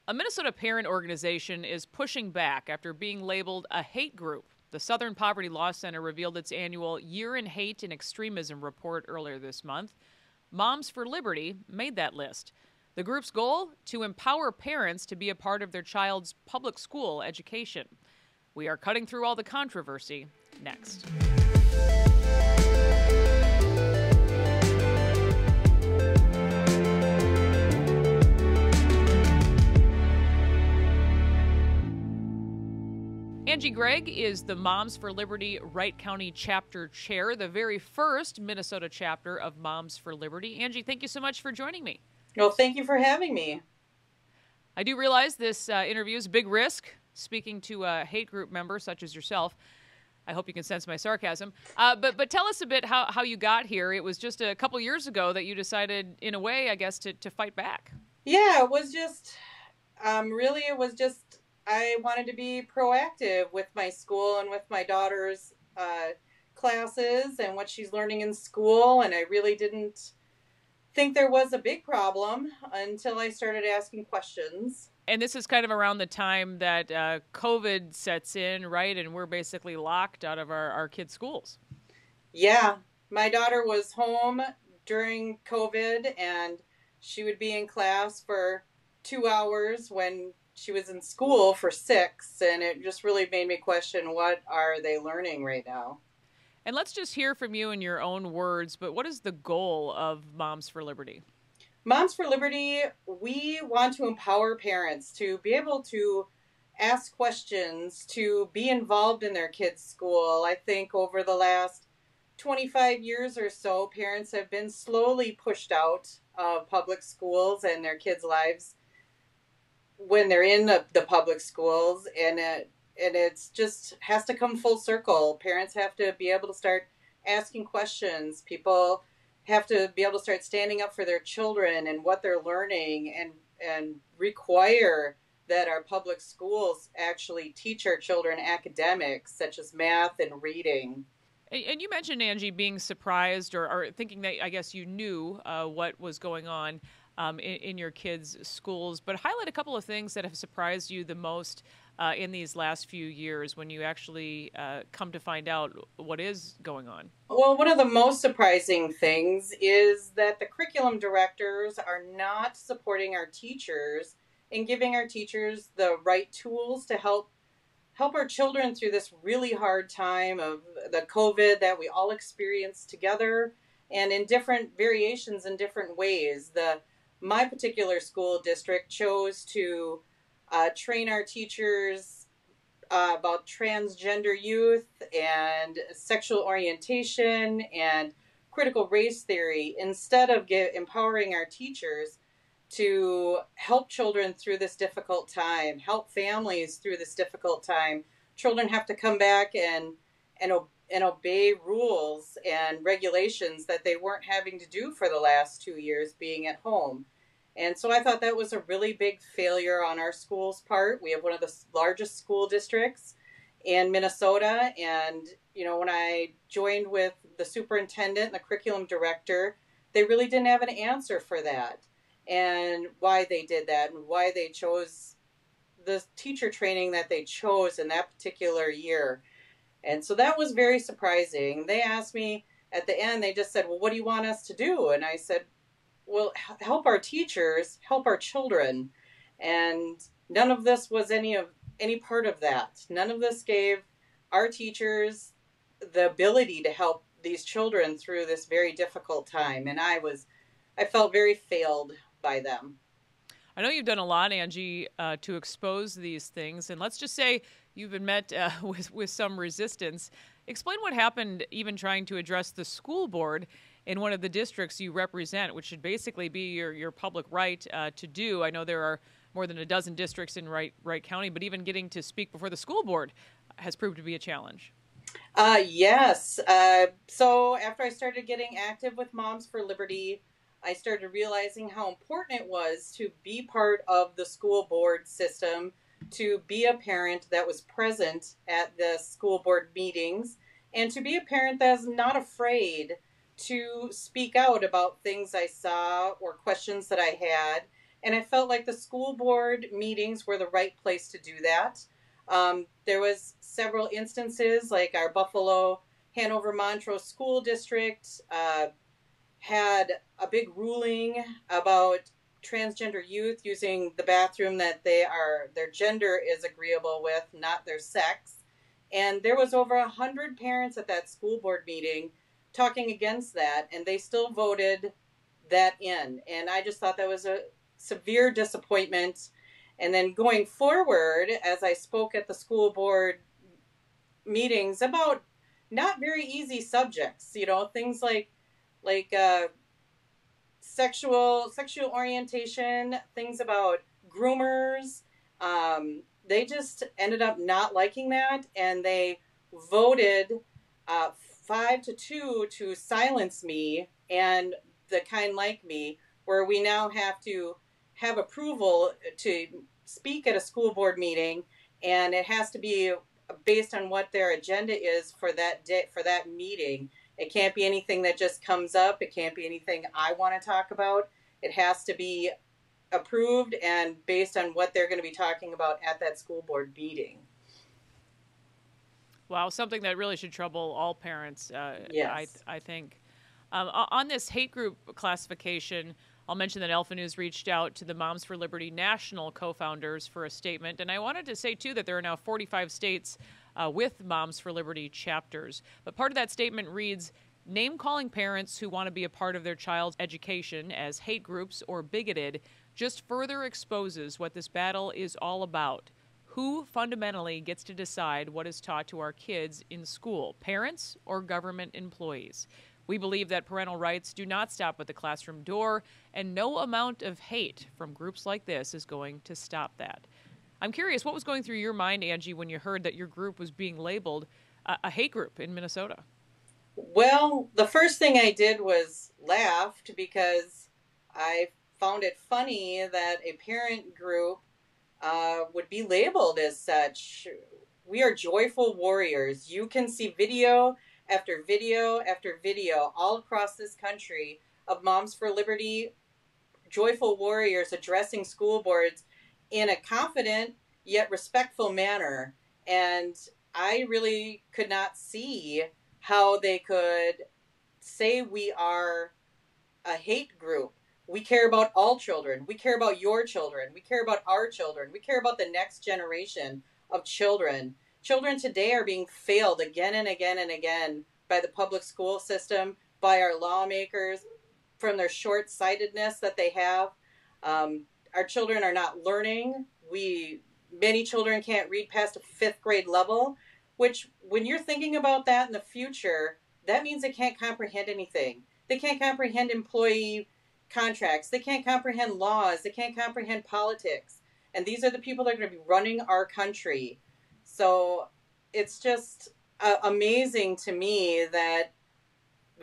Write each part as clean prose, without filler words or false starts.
A Minnesota parent organization is pushing back after being labeled a hate group. The Southern Poverty Law Center revealed its annual Year in Hate and Extremism report earlier this month. Moms for Liberty made that list. The group's goal? To empower parents to be a part of their child's public school education. We are cutting through all the controversy next. Angie Gregg is the Moms for Liberty Wright County chapter chair, the very first Minnesota chapter of Moms for Liberty. Angie, thank you so much for joining me. Well, thank you for having me. I do realize this interview is a big risk, speaking to a hate group member such as yourself. I hope you can sense my sarcasm. But tell us a bit how you got here. It was just a couple years ago that you decided, in a way, I guess, to fight back. Yeah, it was just, I wanted to be proactive with my school and with my daughter's classes and what she's learning in school. And I really didn't think there was a big problem until I started asking questions. And this is kind of around the time that COVID sets in, right? And we're basically locked out of our kids' schools. Yeah, my daughter was home during COVID and she would be in class for 2 hours when she was in school for 6. And it just really made me question, what are they learning right now? And let's just hear from you in your own words, but what is the goal of Moms for Liberty? Moms for Liberty, we want to empower parents to be able to ask questions, to be involved in their kids' school. I think over the last 25 years or so, parents have been slowly pushed out of public schools and their kids' lives when they're in the public schools, and it's just has to come full circle. Parents have to be able to start asking questions. People have to be able to start standing up for their children and what they're learning, and require that our public schools actually teach our children academics such as math and reading. And you mentioned, Angie, being surprised or thinking that, I guess, you knew what was going on in your kids' schools, but highlight a couple of things that have surprised you the most in these last few years when you actually come to find out what is going on. Well, one of the most surprising things is that the curriculum directors are not supporting our teachers and giving our teachers the right tools to help our children through this really hard time of the COVID that we all experienced together, and in different variations in different ways. My particular school district chose to train our teachers about transgender youth and sexual orientation and critical race theory instead of empowering our teachers to help children through this difficult time, help families through this difficult time. Children have to come back and obey rules and regulations that they weren't having to do for the last 2 years being at home. And so I thought that was a really big failure on our school's part. We have one of the largest school districts in Minnesota. And, when I joined with the superintendent and the curriculum director, they really didn't have an answer for that and why they did that and why they chose the teacher training that they chose in that particular year. And so that was very surprising. They asked me at the end, they just said, well, what do you want us to do? And I said, well, help our teachers, help our children. And none of this was any part of that. None of this gave our teachers the ability to help these children through this very difficult time. And I felt very failed by them. I know you've done a lot, Angie, to expose these things. And let's just say you've been met with some resistance. Explain what happened even trying to address the school board in one of the districts you represent, which should basically be your public right to do. I know there are more than a dozen districts in Wright County, but even getting to speak before the school board has proved to be a challenge. Yes. So after I started getting active with Moms for Liberty, I started realizing how important it was to be part of the school board system, to be a parent that was present at the school board meetings, and to be a parent that's not afraid to speak out about things I saw or questions that I had, And I felt like the school board meetings were the right place to do that. There was several instances, like our Buffalo Hanover Montrose School District had a big ruling about transgender youth using the bathroom that their gender is agreeable with, not their sex. And there was over 100 parents at that school board meeting talking against that, and they still voted that in. And I just thought that was a severe disappointment. And then going forward, as I spoke at the school board meetings about not very easy subjects, things like sexual orientation, things about groomers. They just ended up not liking that, and they voted 5-2 to silence me and the kind like me, where we now have to have approval to speak at a school board meeting, and it has to be based on what their agenda is for that day, for that meeting. It can't be anything that just comes up. It can't be anything I want to talk about. It has to be approved and based on what they're going to be talking about at that school board meeting. Wow, something that really should trouble all parents, Yes. I think. On this hate group classification, I'll mention that Alpha News reached out to the Moms for Liberty national co-founders for a statement. And I wanted to say, too, that there are now 45 states with Moms for Liberty chapters. But part of that statement reads, name-calling parents who want to be a part of their child's education as hate groups or bigoted just further exposes what this battle is all about. Who fundamentally gets to decide what is taught to our kids in school, parents or government employees? We believe that parental rights do not stop at the classroom door, and no amount of hate from groups like this is going to stop that. I'm curious, what was going through your mind, Angie, when you heard that your group was being labeled a hate group in Minnesota? Well, the first thing I did was laughed because I found it funny that a parent group would be labeled as such. We are joyful warriors. You can see video after video after video all across this country of Moms for Liberty joyful warriors addressing school boards in a confident yet respectful manner. And I really could not see how they could say we are a hate group. We care about all children. We care about your children. We care about our children. We care about the next generation of children. Children today are being failed again and again and again by the public school system, by our lawmakers, from their short-sightedness that they have. Our children are not learning. Many children can't read past a 5th grade level, which when you're thinking about that in the future, that means they can't comprehend anything. They can't comprehend employee contracts. They can't comprehend laws. They can't comprehend politics. And these are the people that are going to be running our country. So it's just amazing to me that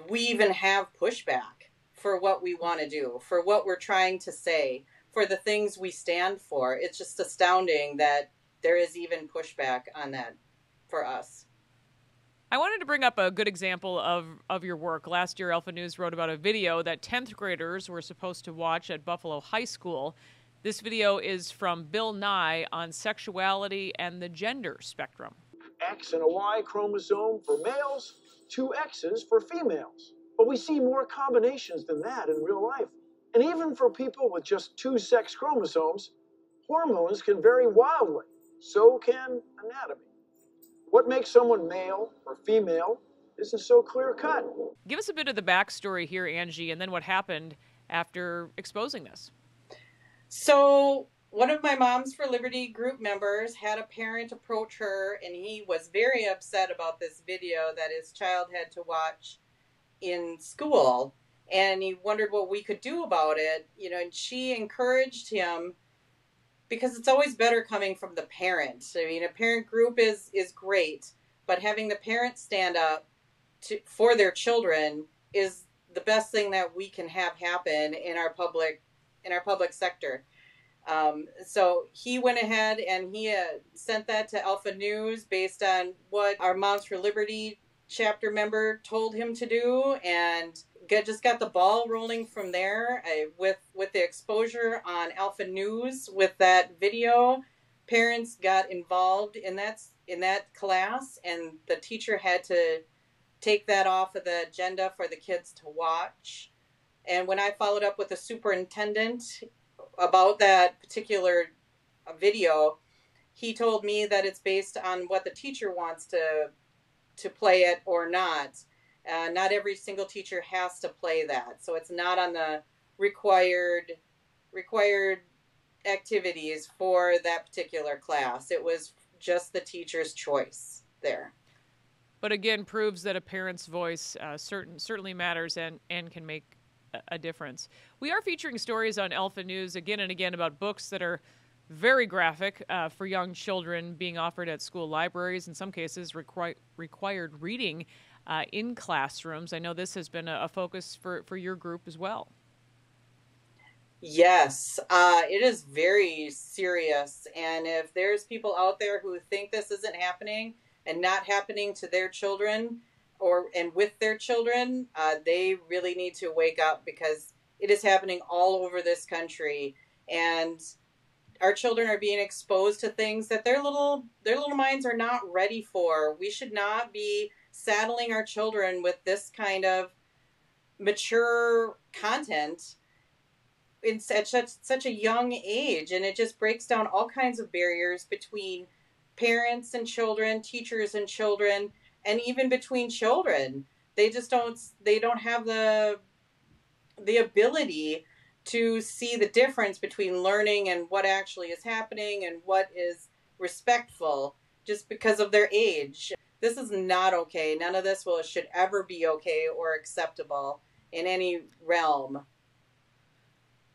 we even have pushback for what we want to do, for what we're trying to say, for the things we stand for. It's just astounding that there is even pushback on that for us. I wanted to bring up a good example of your work. Last year, Alpha News wrote about a video that 10th graders were supposed to watch at Buffalo High School. This video is from Bill Nye on sexuality and the gender spectrum. X and a Y chromosome for males, 2 X's for females. But we see more combinations than that in real life. And even for people with just 2 sex chromosomes, hormones can vary wildly. So can anatomy. What makes someone male or female isn't so clear-cut. Give us a bit of the backstory here, Angie, and then what happened after exposing this. So one of my Moms for Liberty group members had a parent approach her, and he was very upset about this video that his child had to watch in school. And he wondered what we could do about it, and she encouraged him, because it's always better coming from the parent. I mean, a parent group is great, but having the parents stand up for their children is the best thing that we can have happen in our public sector. So he went ahead and he sent that to Alpha News based on what our Moms for Liberty chapter member told him to do, and just got the ball rolling from there. With the exposure on Alpha News with that video, parents got involved in that class, and the teacher had to take that off of the agenda for the kids to watch. And when I followed up with the superintendent about that particular video, he told me that it's based on what the teacher wants to play it or not. Not every single teacher has to play that. So it's not on the required activities for that particular class. It was just the teacher's choice there. But again, proves that a parent's voice certainly matters and can make a difference. We are featuring stories on Alpha News again and again about books that are very graphic for young children being offered at school libraries, in some cases required reading in classrooms. I know this has been a focus for your group as well. Yes, it is very serious. And if there's people out there who think this isn't happening and not happening to their children and with their children, they really need to wake up, because it is happening all over this country. And our children are being exposed to things that their little minds are not ready for. We should not be saddling our children with this kind of mature content in such a young age. And it just breaks down all kinds of barriers between parents and children, teachers and children, and even between children. They don't have the ability to see the difference between learning and what actually is happening and what is respectful, just because of their age. This is not okay. None of this should ever be okay or acceptable in any realm.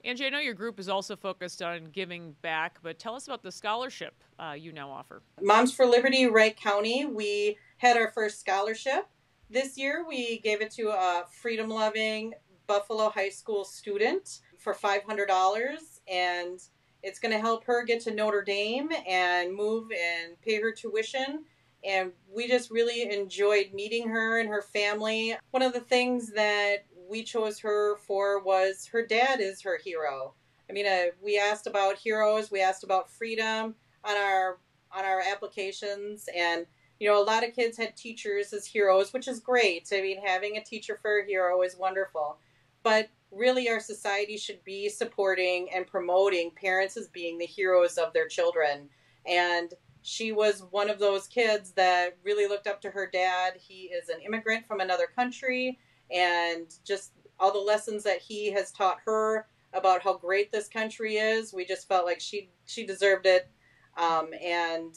Angie, I know your group is also focused on giving back, but tell us about the scholarship you now offer. Moms for Liberty Wright County, we had our first scholarship. This year, we gave it to a freedom-loving Buffalo High School student for $500, and it's going to help her get to Notre Dame and move and pay her tuition. And we just really enjoyed meeting her and her family. One of the things that we chose her for was her dad is her hero. I mean, we asked about heroes, we asked about freedom on our applications, and a lot of kids had teachers as heroes, which is great. I mean, having a teacher for a hero is wonderful. But really, our society should be supporting and promoting parents as being the heroes of their children. And she was one of those kids that really looked up to her dad. He is an immigrant from another country, and just all the lessons that he has taught her about how great this country is, we just felt like she deserved it. And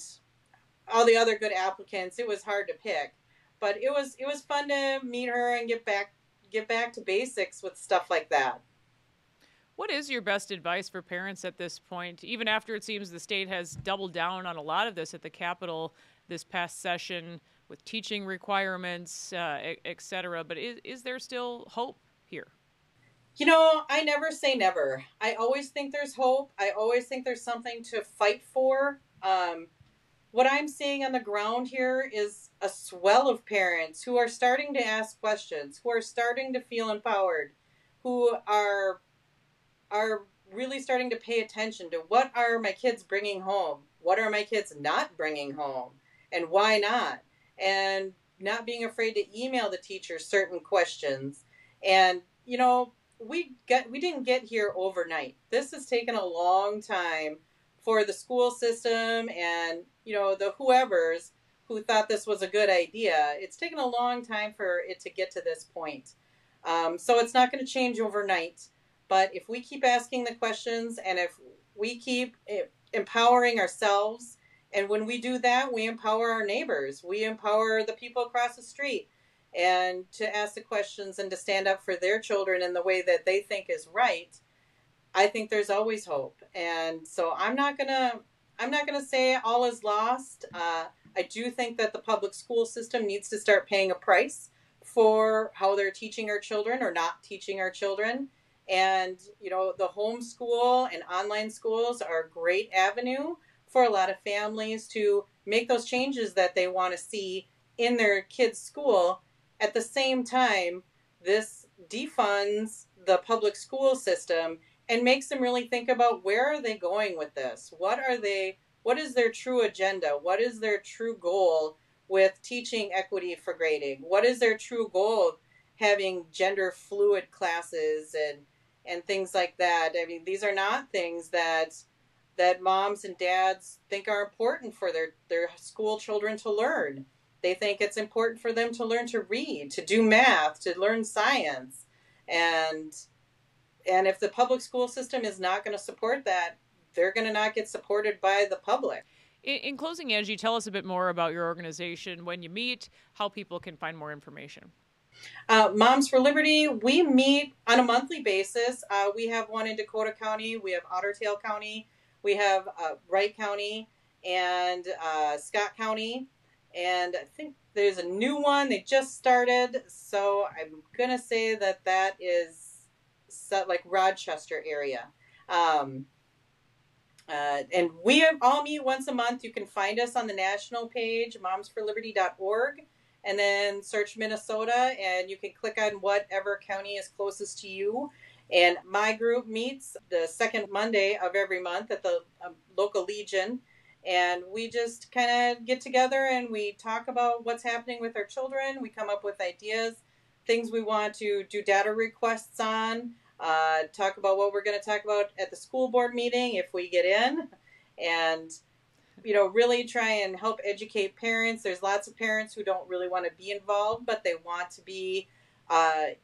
all the other good applicants, it was hard to pick, but it was fun to meet her and get back to basics with stuff like that. What is your best advice for parents at this point, even after it seems the state has doubled down on a lot of this at the Capitol this past session with teaching requirements, et cetera? But is there still hope here? I never say never. I always think there's hope. I always think there's something to fight for. What I'm seeing on the ground here is a swell of parents who are starting to ask questions, who are starting to feel empowered, who are really starting to pay attention to what are my kids bringing home? What are my kids not bringing home? And why not? And not being afraid to email the teacher certain questions. And, we didn't get here overnight. This has taken a long time for the school system and, the whoever's who thought this was a good idea. It's taken a long time for it to get to this point. So it's not going to change overnight. But if we keep asking the questions and if we keep empowering ourselves, and when we do that, we empower our neighbors, we empower the people across the street, and to ask the questions and to stand up for their children in the way that they think is right, I think there's always hope. And so I'm not gonna say all is lost. I do think that the public school system needs to start paying a price for how they're teaching our children or not teaching our children. And, the homeschool and online schools are a great avenue for a lot of families to make those changes that they want to see in their kids' school. At the same time, this defunds the public school system and makes them really think about, where are they going with this? What is their true agenda? What is their true goal with teaching equity for grading? What is their true goal of having gender fluid classes and things like that? I mean, these are not things that moms and dads think are important for their school children to learn. They think it's important for them to learn to read, to do math, to learn science. And if the public school system is not going to support that, they're going to not get supported by the public. In closing, Angie, tell us a bit more about your organization, when you meet, how people can find more information. Moms for Liberty, we meet on a monthly basis. We have one in Dakota County, we have Otter Tail County, we have Wright County, and Scott County. And I think there's a new one they just started. So I'm going to say that is like Rochester area. And we all meet once a month. You can find us on the national page, momsforliberty.org, and then search Minnesota, and you can click on whatever county is closest to you. And my group meets the second Monday of every month at the local Legion. And we just kind of get together and we talk about what's happening with our children. We come up with ideas, things we want to do data requests on, talk about what we're going to talk about at the school board meeting if we get in, and, really try and help educate parents. There's lots of parents who don't really want to be involved, but they want to be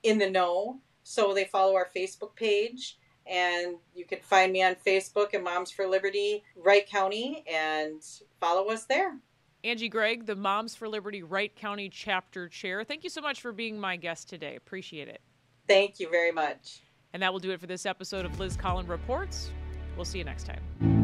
in the know. So they follow our Facebook page. And you can find me on Facebook at Moms for Liberty Wright County and follow us there. Angie Gregg, the Moms for Liberty Wright County Chapter Chair. Thank you so much for being my guest today. Appreciate it. Thank you very much. And that will do it for this episode of Liz Collin Reports. We'll see you next time.